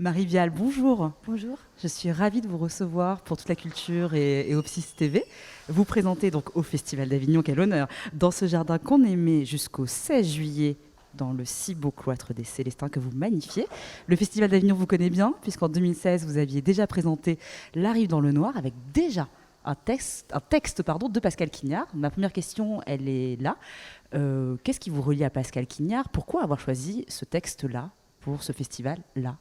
Marie Vial, bonjour. Bonjour. Je suis ravie de vous recevoir pour toute la culture et Opsis TV. Vous présentez donc au Festival d'Avignon, quel honneur, dans ce jardin qu'on aimait jusqu'au 16 juillet dans le si beau cloître des Célestins que vous magnifiez. Le Festival d'Avignon vous connaît bien, puisqu'en 2016, vous aviez déjà présenté La Rive dans le Noir avec déjà un texte de Pascal Quignard. Ma première question, elle est là. Qu'est-ce qui vous relie à Pascal Quignard? Pourquoi avoir choisi ce texte-là pour ce festival-là?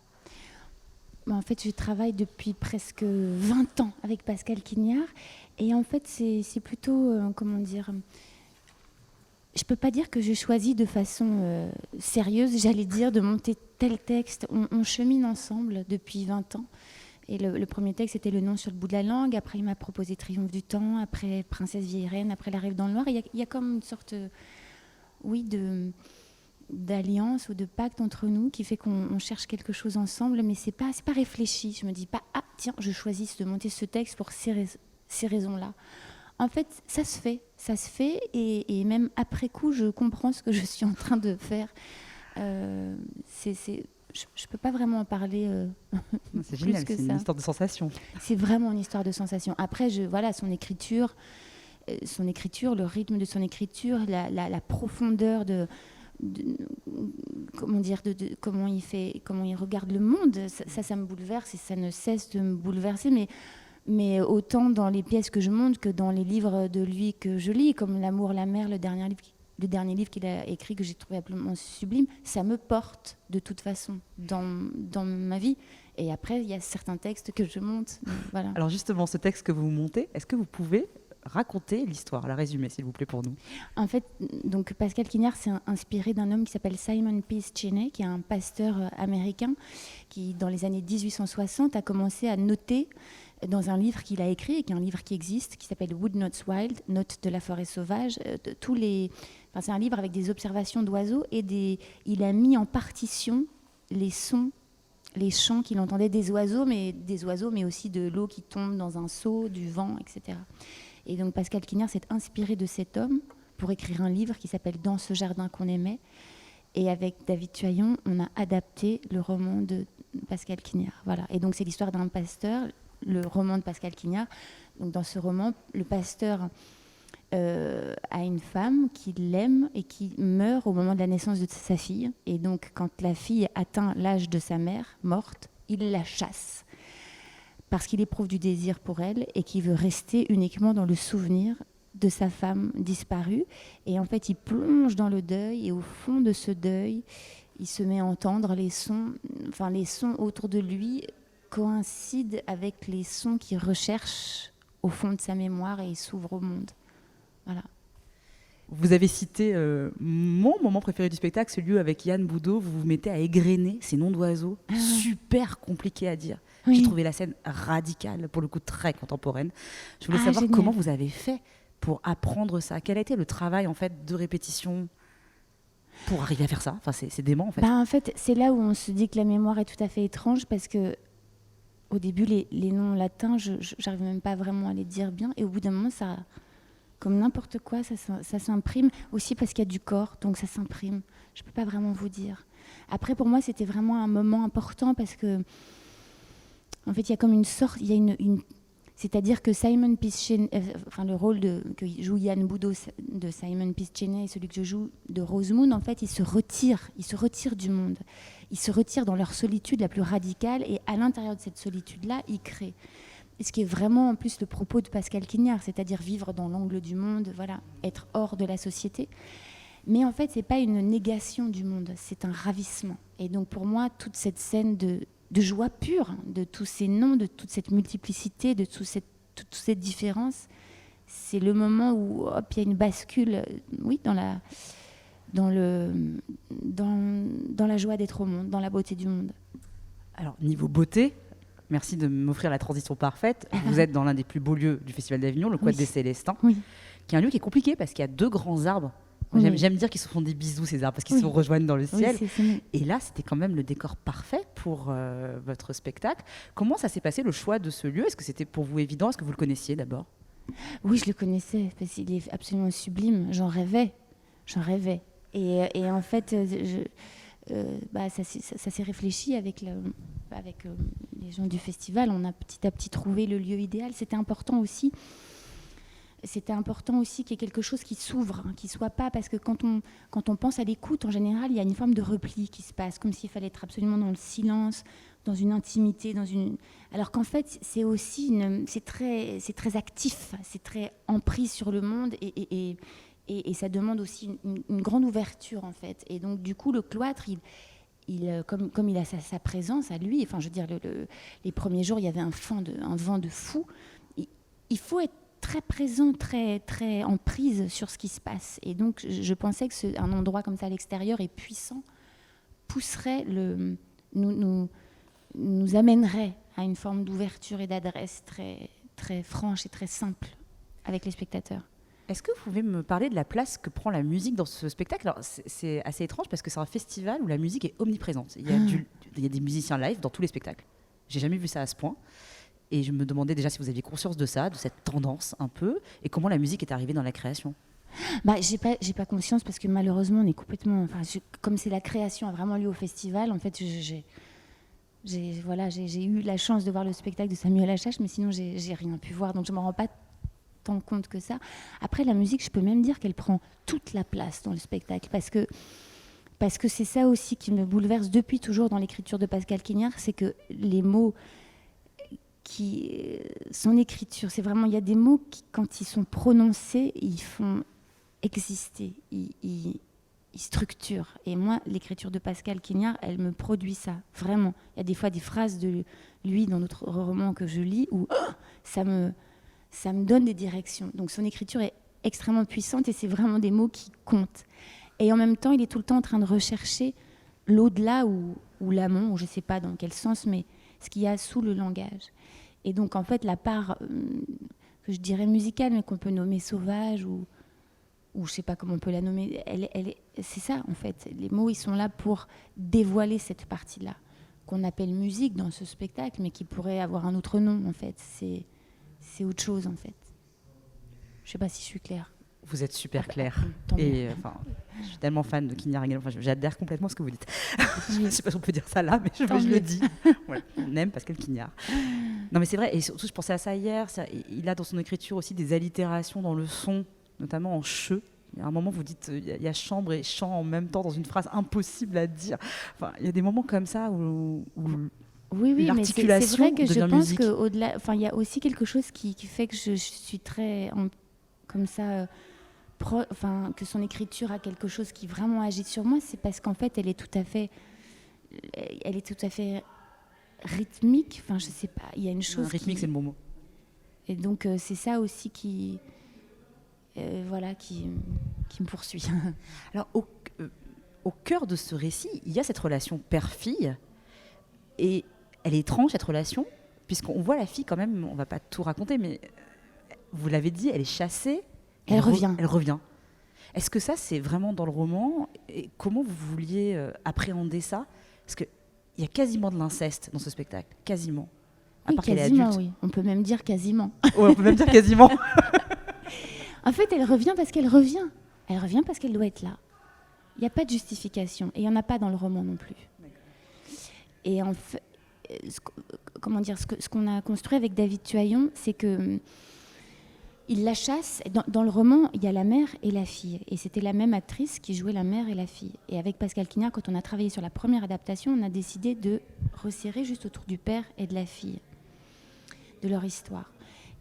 En fait, je travaille depuis presque 20 ans avec Pascal Quignard. Et en fait, c'est plutôt, comment dire, je ne peux pas dire que je choisis de façon sérieuse, j'allais dire, de monter tel texte. On chemine ensemble depuis 20 ans. Et le premier texte, c'était Le nom sur le bout de la langue. Après, il m'a proposé Triomphe du temps. Après, Princesse vieille reine. Après, La Rive dans le noir. Il y a comme une sorte, oui, d'alliance ou de pacte entre nous qui fait qu'on cherche quelque chose ensemble, mais c'est pas réfléchi. Je me dis pas, ah tiens, je choisis de monter ce texte pour ces raisons-là. En fait, ça se fait, et même après coup, je comprends ce que je suis en train de faire. Je peux pas vraiment en parler c'est plus génial, que c'est ça. une histoire de sensation. C'est vraiment une histoire de sensation. Après, voilà, son écriture, le rythme de son écriture, la profondeur comment dire, comment il regarde le monde, ça me bouleverse et ça ne cesse de me bouleverser, mais autant dans les pièces que je monte que dans les livres de lui que je lis, comme L'amour, la mer, le dernier livre qu'il a écrit que j'ai trouvé absolument sublime, ça me porte de toute façon dans ma vie. Et après, il y a certains textes que je monte. Voilà. Alors justement, ce texte que vous montez, est-ce que vous pouvez raconter l'histoire, la résumer, s'il vous plaît, pour nous? En fait, donc Pascal Quignard s'est inspiré d'un homme qui s'appelle Simon Peace Cheney, qui est un pasteur américain qui, dans les années 1860, a commencé à noter dans un livre qu'il a écrit, et qui est un livre qui existe, qui s'appelle Wood Notes Wild, Notes de la forêt sauvage. C'est un livre avec des observations d'oiseaux, et il a mis en partition les sons, les chants qu'il entendait des oiseaux, mais aussi de l'eau qui tombe dans un seau, du vent, etc. Et donc Pascal Quignard s'est inspiré de cet homme pour écrire un livre qui s'appelle Dans ce jardin qu'on aimait. Et avec David Tuaillon, on a adapté le roman de Pascal Quignard. Voilà. Et donc c'est l'histoire d'un pasteur, le roman de Pascal Quignard. Donc dans ce roman, le pasteur a une femme qui l'aime et qui meurt au moment de la naissance de sa fille. Et donc quand la fille atteint l'âge de sa mère, morte, il la chasse. Parce qu'il éprouve du désir pour elle et qu'il veut rester uniquement dans le souvenir de sa femme disparue. Et en fait, il plonge dans le deuil, et au fond de ce deuil, il se met à entendre les sons autour de lui coïncident avec les sons qu'il recherche au fond de sa mémoire, et il s'ouvre au monde. Voilà. Vous avez cité mon moment préféré du spectacle, celui avec Yann Boudot. Vous vous mettez à égrener ces noms d'oiseaux, super compliqués à dire. Oui. J'ai trouvé la scène radicale, pour le coup très contemporaine. Je voulais savoir comment vous avez fait pour apprendre ça. Quel a été le travail en fait de répétition pour arriver à faire ça? Enfin, c'est dément en fait. En fait, c'est là où on se dit que la mémoire est tout à fait étrange, parce que au début, les noms latins, je n'arrive même pas vraiment à les dire bien. Et au bout d'un moment, ça, comme n'importe quoi, ça s'imprime. Aussi parce qu'il y a du corps, donc ça s'imprime. Je ne peux pas vraiment vous dire. Après, pour moi, c'était vraiment un moment important, parce que en fait, il y a comme une sorte, c'est-à-dire que Simon Peace Cheney, le rôle que joue Yann Boudot de Simon Peace Cheney et celui que je joue de Rosemoon, en fait, ils se retirent du monde. Ils se retirent dans leur solitude la plus radicale, et à l'intérieur de cette solitude-là, ils créent. Et ce qui est vraiment en plus le propos de Pascal Quignard, c'est-à-dire vivre dans l'angle du monde, voilà, être hors de la société. Mais en fait, c'est pas une négation du monde, c'est un ravissement. Et donc pour moi, toute cette scène de joie pure, de tous ces noms, de toute cette multiplicité, de toute cette différence, c'est le moment où il y a une bascule, oui, dans la joie d'être au monde, dans la beauté du monde. Alors, niveau beauté, merci de m'offrir la transition parfaite. Vous êtes dans l'un des plus beaux lieux du Festival d'Avignon, le Cloître des Célestins, qui est un lieu qui est compliqué parce qu'il y a 2 grands arbres. J'aime dire qu'ils se font des bisous, ces arbres, parce qu'ils se rejoignent dans le ciel. Et là, c'était quand même le décor parfait pour votre spectacle. Comment ça s'est passé, le choix de ce lieu? Est-ce que c'était pour vous évident? Est-ce que vous le connaissiez d'abord? Oui, je le connaissais, parce qu'il est absolument sublime. J'en rêvais. Et en fait, ça s'est réfléchi avec les gens du festival. On a petit à petit trouvé le lieu idéal. C'était important aussi qu'il y ait quelque chose qui s'ouvre, qui soit pas, parce que quand on pense à l'écoute, en général, il y a une forme de repli qui se passe, comme s'il fallait être absolument dans le silence, dans une intimité, alors qu'en fait, c'est aussi c'est très actif, c'est très emprise sur le monde et ça demande aussi une grande ouverture en fait. Et donc du coup, le cloître, comme il a sa présence à lui, enfin, je veux dire, les premiers jours, il y avait un vent de fou. Il faut être très présent, très, très en prise sur ce qui se passe. Et donc, je pensais que un endroit comme ça à l'extérieur et puissant pousserait, nous amènerait à une forme d'ouverture et d'adresse très, très franche et très simple avec les spectateurs. Est-ce que vous pouvez me parler de la place que prend la musique dans ce spectacle? Alors, c'est assez étrange parce que c'est un festival où la musique est omniprésente. Il y a des musiciens live dans tous les spectacles. J'ai jamais vu ça à ce point. Et je me demandais déjà si vous aviez conscience de ça, de cette tendance un peu, et comment la musique est arrivée dans la création. J'ai pas conscience parce que malheureusement on est complètement, comme c'est la création a vraiment lieu au festival, en fait j'ai eu la chance de voir le spectacle de Samuel Achache, mais sinon j'ai rien pu voir, donc je me rends pas tant compte que ça. Après, la musique, je peux même dire qu'elle prend toute la place dans le spectacle, parce que c'est ça aussi qui me bouleverse depuis toujours dans l'écriture de Pascal Quignard, c'est que les mots son écriture, c'est vraiment, il y a des mots qui, quand ils sont prononcés, ils font exister, ils structurent. Et moi, l'écriture de Pascal Quignard, elle me produit ça, vraiment. Il y a des fois des phrases de lui dans notre roman que je lis où ça me donne des directions. Donc son écriture est extrêmement puissante et c'est vraiment des mots qui comptent. Et en même temps, il est tout le temps en train de rechercher l'au-delà ou l'amont, ou je ne sais pas dans quel sens, mais ce qu'il y a sous le langage. Et donc, en fait, la part que je dirais musicale, mais qu'on peut nommer sauvage, ou je ne sais pas comment on peut la nommer, c'est ça, en fait. Les mots, ils sont là pour dévoiler cette partie-là, qu'on appelle musique dans ce spectacle, mais qui pourrait avoir un autre nom, en fait. C'est autre chose, en fait. Je ne sais pas si je suis claire. Vous êtes super claire. Et je suis tellement fan de Quignard également. J'adhère complètement à ce que vous dites. Je ne sais pas si on peut dire ça là, mais je le dis. Ouais, on aime Pascal Quignard. Non, mais c'est vrai. Et surtout, je pensais à ça hier. Il a dans son écriture aussi des allitérations dans le son, notamment en che. Il y a un moment, vous dites, il y a chambre et chant en même temps dans une phrase impossible à dire. Enfin, il y a des moments comme ça où oui, l'articulation mais c'est vrai que je pense musique. qu'au-delà, il y a aussi quelque chose qui fait que je suis très comme ça. Que son écriture a quelque chose qui vraiment agit sur moi, c'est parce qu'en fait, elle est tout à fait rythmique. Enfin, je sais pas, il y a une chose. Rythmique, c'est le bon mot. Et donc, c'est ça aussi qui me poursuit. Alors, au cœur de ce récit, il y a cette relation père-fille, et elle est étrange, cette relation, puisqu'on voit la fille quand même, on va pas tout raconter, mais vous l'avez dit, elle est chassée. Elle revient. Elle revient. Est-ce que ça, c'est vraiment dans le roman? Et comment vous vouliez appréhender ça? Parce qu'il y a quasiment de l'inceste dans ce spectacle. Quasiment. Oui, quasiment, oui. On peut même dire quasiment. Ouais, on peut même dire quasiment. En fait, elle revient parce qu'elle revient. Elle revient parce qu'elle doit être là. Il n'y a pas de justification. Et il n'y en a pas dans le roman non plus. Et en fait, ce qu'on a construit avec David Tuaillon, c'est que il la chasse. Dans le roman, il y a la mère et la fille. Et c'était la même actrice qui jouait la mère et la fille. Et avec Pascal Quignard, quand on a travaillé sur la première adaptation, on a décidé de resserrer juste autour du père et de la fille, de leur histoire.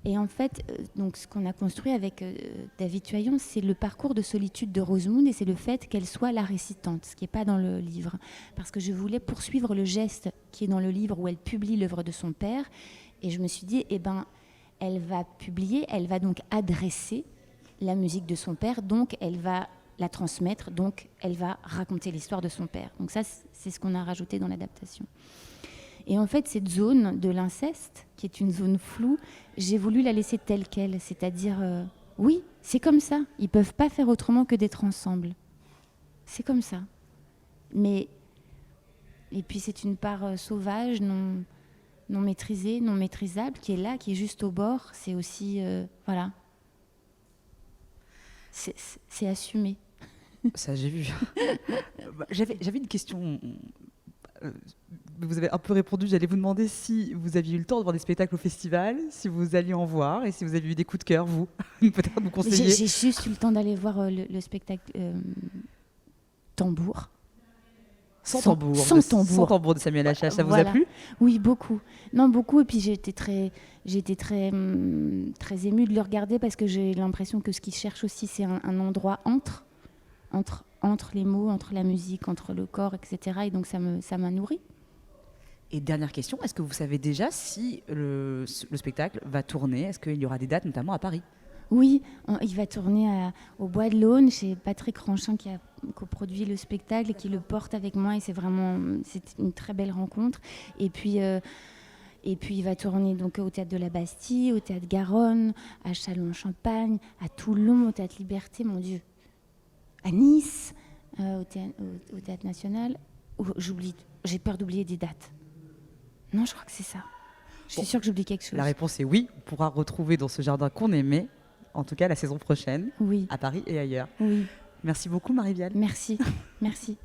Et en fait, donc, ce qu'on a construit avec David Tuaillon, c'est le parcours de solitude de Rosemunde, et c'est le fait qu'elle soit la récitante, ce qui n'est pas dans le livre. Parce que je voulais poursuivre le geste qui est dans le livre où elle publie l'œuvre de son père. Et je me suis dit, elle va publier, elle va donc adresser la musique de son père, donc elle va la transmettre, donc elle va raconter l'histoire de son père. Donc ça, c'est ce qu'on a rajouté dans l'adaptation. Et en fait, cette zone de l'inceste, qui est une zone floue, j'ai voulu la laisser telle qu'elle, c'est-à-dire, oui, c'est comme ça, ils ne peuvent pas faire autrement que d'être ensemble. C'est comme ça. Et puis c'est une part sauvage, non maîtrisée, non maîtrisable, qui est là, qui est juste au bord. C'est aussi, voilà. C'est assumé. Ça, j'ai vu. J'avais une question. euh, Vous avez un peu répondu. J'allais vous demander si vous aviez eu le temps de voir des spectacles au festival, si vous alliez en voir et si vous avez eu des coups de cœur, vous. Peut-être nous conseiller. J'ai juste eu le temps d'aller voir le spectacle Tambour. Sans tambour. Sans tambour. Sans tambour de Samuel H.H. Ça vous a Voilà. plu? Oui, beaucoup. Non, beaucoup. Et puis j'étais très émue de le regarder parce que j'ai l'impression que ce qu'il cherche aussi, c'est un endroit entre les mots, entre la musique, entre le corps, etc. Et donc ça m'a nourri. Et dernière question, est-ce que vous savez déjà si le spectacle va tourner? Est-ce qu'il y aura des dates, notamment à Paris? Oui, il va tourner au Bois de l'Aune chez Patrick Ranchin qui a coproduit le spectacle et qui le porte avec moi. Et c'est une très belle rencontre. Et puis il va tourner donc au Théâtre de la Bastille, au Théâtre Garonne, à Châlons-en-Champagne, à Toulon, au Théâtre Liberté, mon Dieu, à Nice, au Théâtre National. J'ai peur d'oublier des dates. Non, je crois que c'est ça. Je suis sûre que j'oublie quelque chose. La réponse est oui. On pourra retrouver dans ce jardin qu'on aimait, en tout cas la saison prochaine, Oui. à Paris et ailleurs. Oui. Merci beaucoup, Marie-Viale. Merci. Merci.